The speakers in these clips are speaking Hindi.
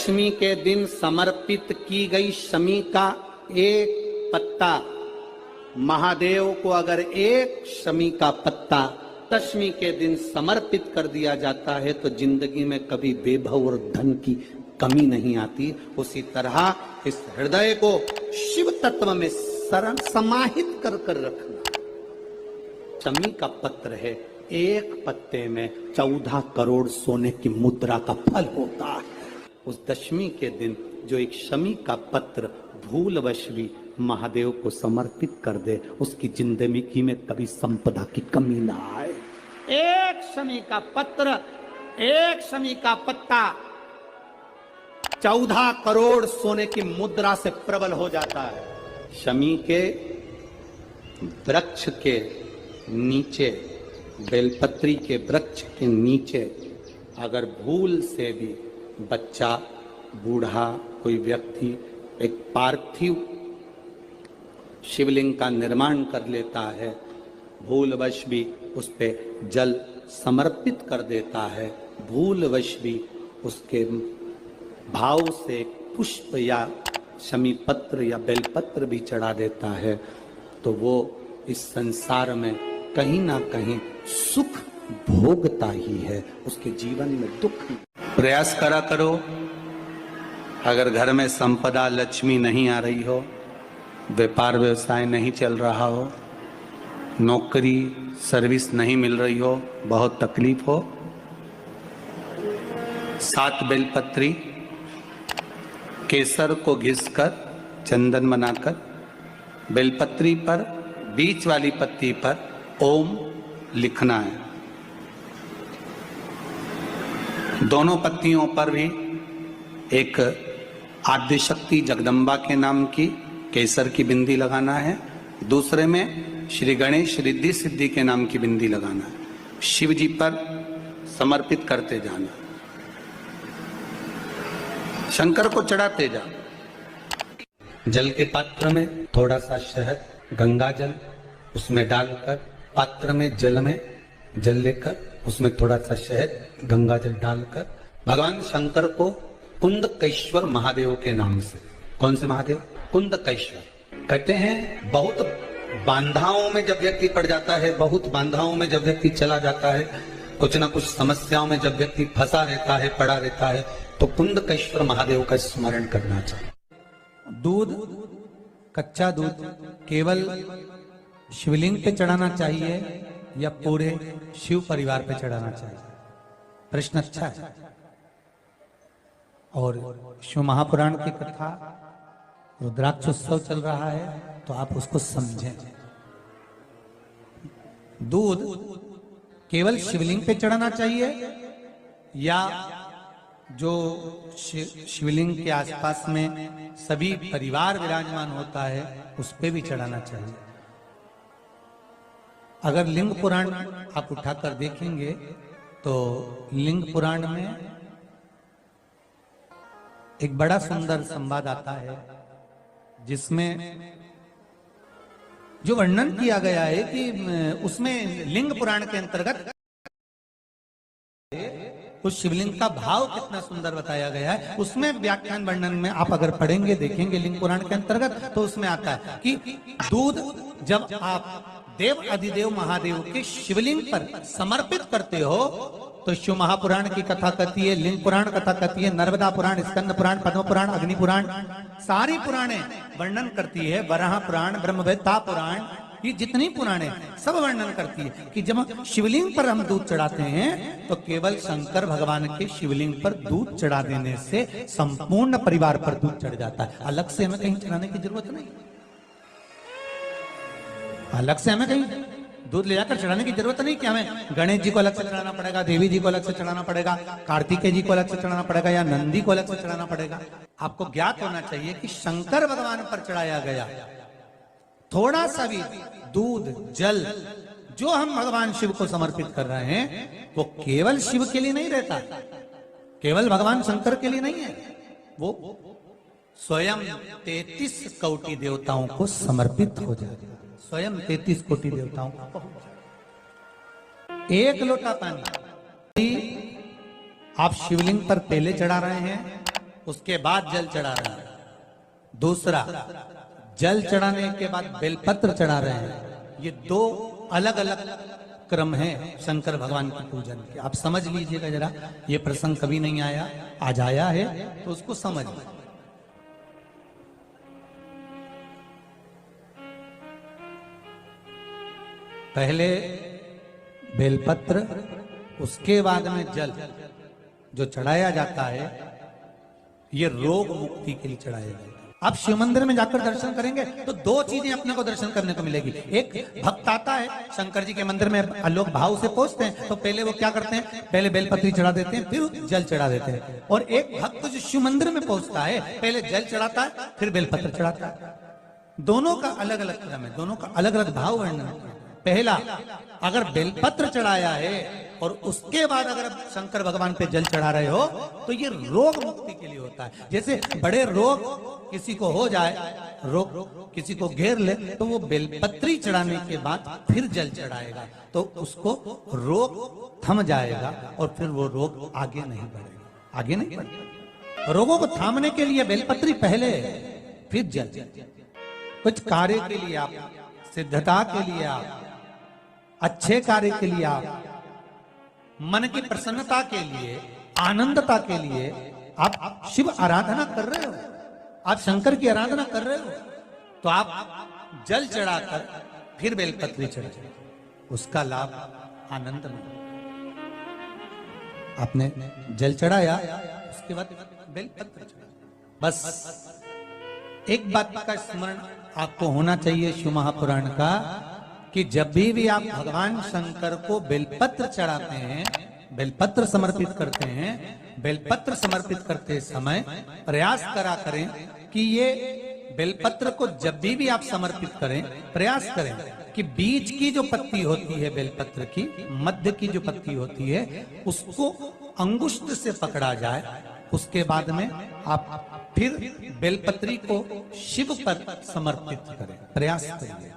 दशमी के दिन समर्पित की गई शमी का एक पत्ता, महादेव को अगर एक शमी का पत्ता दशमी के दिन समर्पित कर दिया जाता है तो जिंदगी में कभी वैभव और धन की कमी नहीं आती। उसी तरह इस हृदय को शिव तत्व में समाहित कर रखना। शमी का पत्र है, एक पत्ते में 14 करोड़ सोने की मुद्रा का फल होता है। उस दशमी के दिन जो एक शमी का पत्र भूलवश भी महादेव को समर्पित कर दे, उसकी जिंदगी में कभी संपदा की कमी ना आए। एक शमी का पत्र, एक शमी का पत्ता 14 करोड़ सोने की मुद्रा से प्रबल हो जाता है। शमी के वृक्ष के नीचे, बेलपत्री के वृक्ष के नीचे अगर भूल से भी बच्चा, बूढ़ा, कोई व्यक्ति एक पार्थिव शिवलिंग का निर्माण कर लेता है, भूलवश भी उस पे जल समर्पित कर देता है, भूलवश भी उसके भाव से पुष्प या शमी पत्र या बेलपत्र भी चढ़ा देता है, तो वो इस संसार में कहीं ना कहीं सुख भोगता ही है, उसके जीवन में दुख। प्रयास करा करो, अगर घर में संपदा लक्ष्मी नहीं आ रही हो, व्यापार व्यवसाय नहीं चल रहा हो, नौकरी सर्विस नहीं मिल रही हो, बहुत तकलीफ हो, 7 बेलपत्री केसर को घिसकर चंदन बनाकर बेलपत्री पर बीच वाली पत्ती पर ओम लिखना है। दोनों पत्तियों पर भी एक आद्यशक्ति जगदम्बा के नाम की केसर की बिंदी लगाना है, दूसरे में श्री गणेश रिद्धि सिद्धि के नाम की बिंदी लगाना है। शिव जी पर समर्पित करते जाना, शंकर को चढ़ाते जा। जल के पात्र में थोड़ा सा शहद, गंगा जल उसमें डालकर, पात्र में जल लेकर उसमें थोड़ा सा शहद, गंगा जल डालकर भगवान शंकर को कुंदकेश्वर महादेव के नाम से, कौन से महादेव? कुंदकेश्वर। कहते हैं बहुत बांधाओं में जब व्यक्ति पड़ जाता है, बहुत बांधाओं में जब व्यक्ति चला जाता है, कुछ ना कुछ समस्याओं में जब व्यक्ति फंसा रहता है, पड़ा रहता है, तो कुंदकेश्वर महादेव का स्मरण करना चाहिए। दूध, कच्चा दूध केवल शिवलिंग पे चढ़ाना चाहिए या पूरे शिव परिवार पे चढ़ाना चाहिए? प्रश्न अच्छा है। और शिव महापुराण की कथा, रुद्राक्ष उत्सव चल रहा है, तो आप उसको समझें। दूध केवल शिवलिंग पे चढ़ाना चाहिए या जो शिवलिंग के आसपास में सभी परिवार विराजमान होता है उस पे भी चढ़ाना चाहिए? अगर लिंग पुराण आप उठाकर देखेंगे तो लिंग पुराण में एक बड़ा सुंदर संवाद आता है जिसमें जो वर्णन किया गया है कि उसमें लिंग पुराण के अंतर्गत उस शिवलिंग का भाव कितना सुंदर बताया गया है। उसमें व्याख्यान वर्णन में आप अगर पढ़ेंगे, देखेंगे लिंग पुराण के अंतर्गत, तो उसमें आता है कि दूध जब आप देव अधिदेव महादेव के शिवलिंग पर समर्पित करते हो तो शिव महापुराण की कथा कहती है, लिंग पुराण कथा कहती है, नर्मदा पुराण, स्कंद पुराण, पद्म पुराण, अग्नि पुराण, सारी पुराणे वर्णन करती है, वराह पुराण, ब्रह्मवेत्ता पुराण, ये जितनी पुराणे सब वर्णन करती है कि जब शिवलिंग पर हम दूध चढ़ाते हैं तो केवल शंकर भगवान के शिवलिंग पर दूध चढ़ा देने से संपूर्ण परिवार पर दूध चढ़ जाता है। अलग से हमें कहीं चढ़ाने की जरूरत नहीं, अलग से हमें कहीं दूध ले जाकर चढ़ाने की जरूरत नहीं कि हमें गणेश जी को अलग से चढ़ाना पड़ेगा, देवी जी को अलग से चढ़ाना पड़ेगा, कार्तिकेय जी को अलग से चढ़ाना पड़ेगा या नंदी को अलग से चढ़ाना पड़ेगा। आपको ज्ञात होना चाहिए कि शंकर भगवान पर चढ़ाया गया थोड़ा सा भी दूध, जल जो हम भगवान शिव को समर्पित कर रहे हैं वो केवल शिव के लिए नहीं रहता, केवल भगवान शंकर के लिए नहीं है, वो स्वयं 33 कोटि देवताओं को समर्पित हो जाएगा। स्वयं 33 कोटि देवताओं को। एक लोटा पानी आप शिवलिंग पर पहले चढ़ा रहे हैं उसके बाद जल चढ़ा रहे हैं। दूसरा, जल चढ़ाने के बाद बेलपत्र चढ़ा रहे हैं। ये दो अलग अलग क्रम है शंकर भगवान की पूजन के। आप समझ लीजिएगा जरा, ये प्रसंग कभी नहीं आया, आज आया है तो उसको समझ। पहले बेलपत्र, उसके बाद में जल जो चढ़ाया जाता है, ये रोग मुक्ति के लिए चढ़ाया जाता है। आप शिव मंदिर में जाकर दर्शन करेंगे तो दो चीजें अपने को दर्शन करने को मिलेगी। एक, भक्त आता है शंकर जी के मंदिर में, लोग भाव से पहुंचते हैं तो पहले वो क्या करते हैं, पहले बेलपत्री चढ़ा देते हैं, फिर जल चढ़ा देते हैं। और एक भक्त जो शिव मंदिर में पहुंचता है, पहले जल चढ़ाता है, फिर बेलपत्र चढ़ाता है। दोनों का अलग अलग क्रम है, दोनों का अलग अलग भाव वर्णन है। पहला, अगर बेलपत्र चढ़ाया है और उसके बाद अगर शंकर भगवान पे जल चढ़ा रहे हो तो ये रोग मुक्ति के लिए होता है। जैसे बड़े रोग किसी को हो जाए, रोग किसी को घेर ले, तो वो बेलपत्री चढ़ाने के बाद फिर जल चढ़ाएगा तो उसको रोग थम जाएगा और फिर वो रोग आगे नहीं बढ़ेगा, आगे नहीं बढ़ेगा। रोगों को थामने के लिए बेलपत्री पहले, फिर जल। कुछ कार्य के लिए आप, सिद्धता के लिए आप, अच्छे कार्य के लिए आप, मन की प्रसन्नता के लिए, आनंदता के लिए आप शिव आराधना कर रहे हो, आप शंकर की आराधना कर रहे हो, तो आप जल चढ़ाकर फिर बेलपत्री चढ़ाए, उसका लाभ आनंद में। आपने जल चढ़ाया, उसके बाद बेलपत्र चढ़ाया। बस एक बात का स्मरण आपको होना चाहिए शिव महापुराण का, कि जब भी आप भगवान शंकर को बेलपत्र चढ़ाते हैं, बेलपत्र समर्पित करते हैं, बेलपत्र समर्पित करते समय प्रयास करा करें कि ये बेलपत्र को जब भी आप समर्पित करें, प्रयास करें कि बीच की जो पत्ती होती है बेलपत्र की, मध्य की जो पत्ती होती है, उसको अंगुष्ठ से पकड़ा जाए। उसके बाद में आप फिर बेलपत्री को शिव पर समर्पित करें, प्रयास करिए।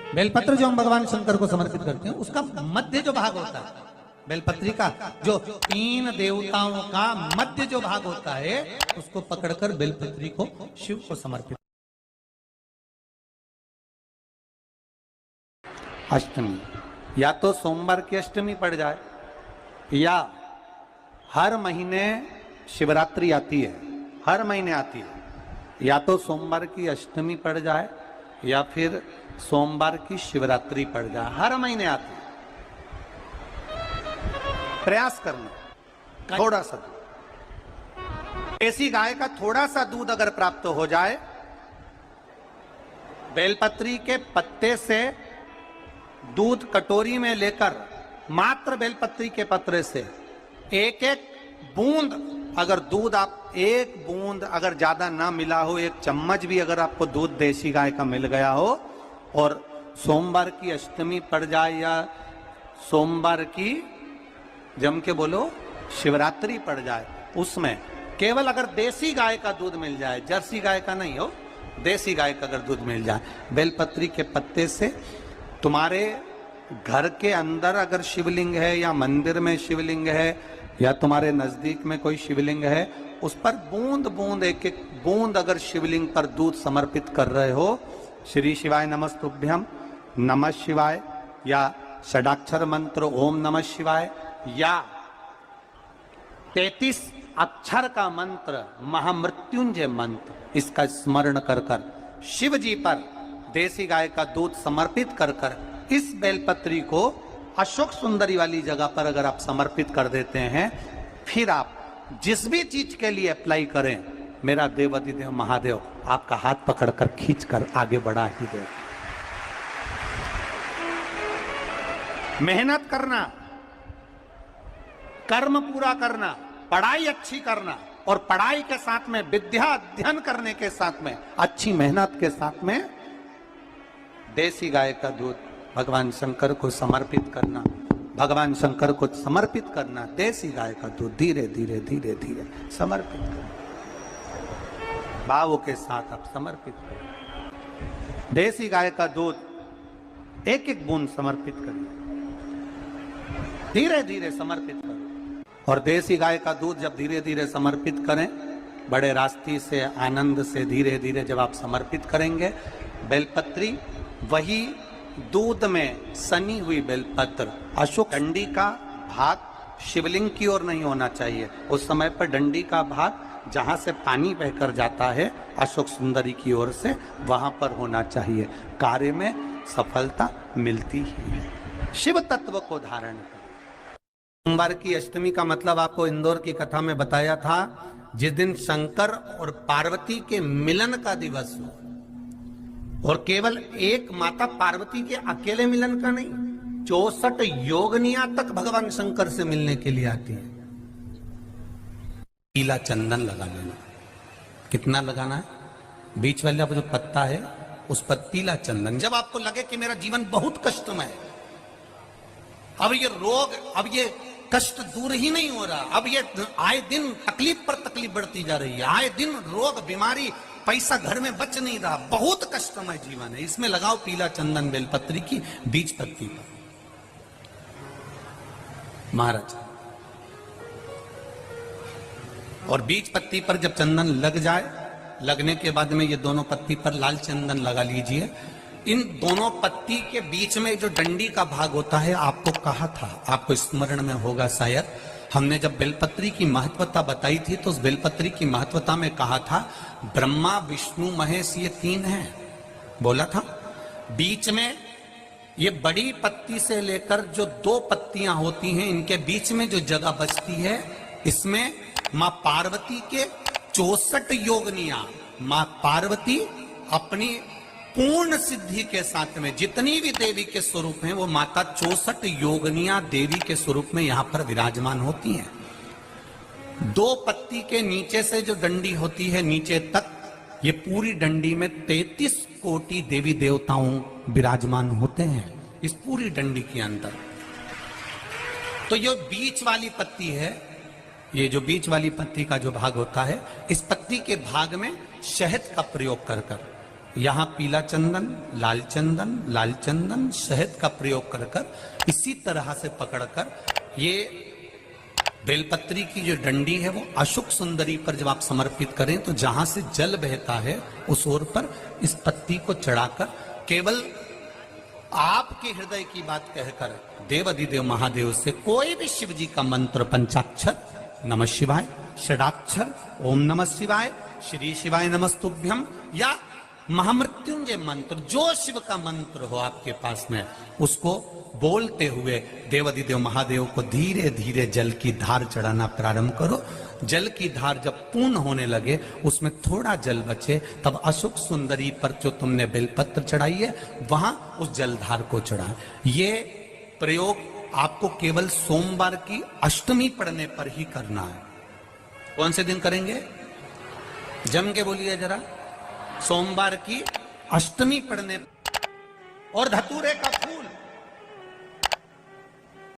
बेलपत्र जो हम भगवान शंकर को समर्पित करते हैं, उसका मध्य जो भाग होता है बेलपत्री का, जो 3 देवताओं का मध्य जो भाग होता है, उसको पकड़कर बेलपत्री को शिव को समर्पित। अष्टमी, या तो सोमवार की अष्टमी पड़ जाए, या हर महीने शिवरात्रि आती है, हर महीने आती है, या तो सोमवार की अष्टमी पड़ जाए या फिर सोमवार की शिवरात्रि पड़ जाए, हर महीने आती है। प्रयास करना, थोड़ा सा देसी गाय का थोड़ा सा दूध अगर प्राप्त हो जाए, बेलपत्री के पत्ते से दूध कटोरी में लेकर, मात्र बेलपत्री के पत्रे से एक एक बूंद, अगर दूध आप एक बूंद अगर ज्यादा ना मिला हो, एक चम्मच भी अगर आपको दूध देसी गाय का मिल गया हो, और सोमवार की अष्टमी पड़ जाए या सोमवार की, जम के बोलो, शिवरात्रि पड़ जाए, उसमें केवल अगर देसी गाय का दूध मिल जाए, जर्सी गाय का नहीं हो, देसी गाय का अगर दूध मिल जाए, बेलपत्री के पत्ते से, तुम्हारे घर के अंदर अगर शिवलिंग है या मंदिर में शिवलिंग है या तुम्हारे नजदीक में कोई शिवलिंग है, उस पर बूंद बूंद, एक एक बूंद अगर शिवलिंग पर दूध समर्पित कर रहे हो, श्री शिवाय नमस्तुभ्यम, नमः शिवाय, या षडाक्षर मंत्र ओम नमः शिवाय, या 33 अक्षर का मंत्र महामृत्युंजय मंत्र, इसका स्मरण कर कर शिव जी पर देसी गाय का दूध समर्पित कर कर इस बेलपत्री को अशोक सुंदरी वाली जगह पर अगर आप समर्पित कर देते हैं, फिर आप जिस भी चीज के लिए अप्लाई करें, मेरा देवाधिदेव महादेव आपका हाथ पकड़कर खींचकर आगे बढ़ा ही दे। मेहनत करना, कर्म पूरा करना, पढ़ाई अच्छी करना, और पढ़ाई के साथ में विद्या अध्ययन करने के साथ में अच्छी मेहनत के साथ में देसी गाय का दूध भगवान शंकर को समर्पित करना, भगवान शंकर को समर्पित करना, देसी गाय का दूध धीरे धीरे धीरे धीरे समर्पित करना, भावों के साथ आप समर्पित करें। देसी गाय का दूध एक एक बूंद समर्पित करिए, धीरे धीरे समर्पित करो, और देसी गाय का दूध जब धीरे धीरे समर्पित करें, बड़े रास्ती से आनंद से धीरे धीरे जब आप समर्पित करेंगे, बेलपत्री वही दूध में सनी हुई बेलपत्र, अशुक डंडी का भाग शिवलिंग की ओर नहीं होना चाहिए। उस समय पर डंडी का भाग जहां से पानी बहकर जाता है अशोक सुंदरी की ओर से, वहां पर होना चाहिए। कार्य में सफलता मिलती ही है। शिव तत्व को धारण कर। सोमवार की अष्टमी का मतलब आपको इंदौर की कथा में बताया था, जिस दिन शंकर और पार्वती के मिलन का दिवस हो। और केवल एक माता पार्वती के अकेले मिलन का नहीं, 64 योगनियां तक भगवान शंकर से मिलने के लिए आती है। पीला चंदन लगा लेना। कितना लगाना है? बीच वाला जो पत्ता है उस पर पीला चंदन। जब आपको लगे कि मेरा जीवन बहुत कष्टमय है, अब ये रोग, अब ये कष्ट दूर ही नहीं हो रहा, अब ये आए दिन तकलीफ पर तकलीफ बढ़ती जा रही है, आए दिन रोग बीमारी, पैसा घर में बच नहीं रहा, बहुत कष्टमय जीवन है, इसमें लगाओ पीला चंदन बेलपत्री की बीज पत्ती पर। महाराज, और बीज पत्ती पर जब चंदन लग जाए, लगने के बाद में ये दोनों पत्ती पर लाल चंदन लगा लीजिए। इन दोनों पत्ती के बीच में जो डंडी का भाग होता है, आपको कहा था, आपको स्मरण में होगा शायद, हमने जब बेलपत्री की महत्वता बताई थी तो उस बेलपत्री की महत्वता में कहा था ब्रह्मा विष्णु महेश ये 3 हैं, बोला था। बीच में ये बड़ी पत्ती से लेकर जो 2 पत्तियां होती हैं, इनके बीच में जो जगह बचती है, इसमें मां पार्वती के 64 योगनियां, मां पार्वती अपनी पूर्ण सिद्धि के साथ में जितनी भी देवी के स्वरूप हैं, वो माता 64 योगनियां देवी के स्वरूप में यहां पर विराजमान होती हैं। 2 पत्ती के नीचे से जो डंडी होती है नीचे तक, ये पूरी डंडी में 33 कोटि देवी देवताओं विराजमान होते हैं इस पूरी डंडी के अंदर। तो ये बीच वाली पत्ती है, ये जो बीच वाली पत्ती का जो भाग होता है, इस पत्ती के भाग में शहद का प्रयोग कर कर, यहां पीला चंदन, लाल चंदन, लाल चंदन, शहद का प्रयोग कर कर, इसी तरह से पकड़कर ये बेलपत्री की जो डंडी है वो अशुक सुंदरी पर जब आप समर्पित करें, तो जहां से जल बहता है उस ओर पर इस पत्ती को चढ़ाकर केवल आपके हृदय की बात कहकर देव अधिदेव महादेव से कोई भी शिव जी का मंत्र, पंचाक्षर नमः शिवाय, षडाक्षर ओम नमः शिवाय, श्री शिवाय नमस्तुभ्यम, या महामृत्युंजय मंत्र, जो शिव का मंत्र हो आपके पास में, उसको बोलते हुए देवाधिदेव महादेव को धीरे धीरे जल की धार चढ़ाना प्रारंभ करो। जल की धार जब पूर्ण होने लगे, उसमें थोड़ा जल बचे, तब अशुक सुंदरी पर जो तुमने बेलपत्र चढ़ाई है वहां उस जलधार को चढ़ा। ये प्रयोग आपको केवल सोमवार की अष्टमी पढ़ने पर ही करना है। कौन से दिन करेंगे? जम के बोलिए जरा। सोमवार की अष्टमी पढ़ने, और धतूरे का फूल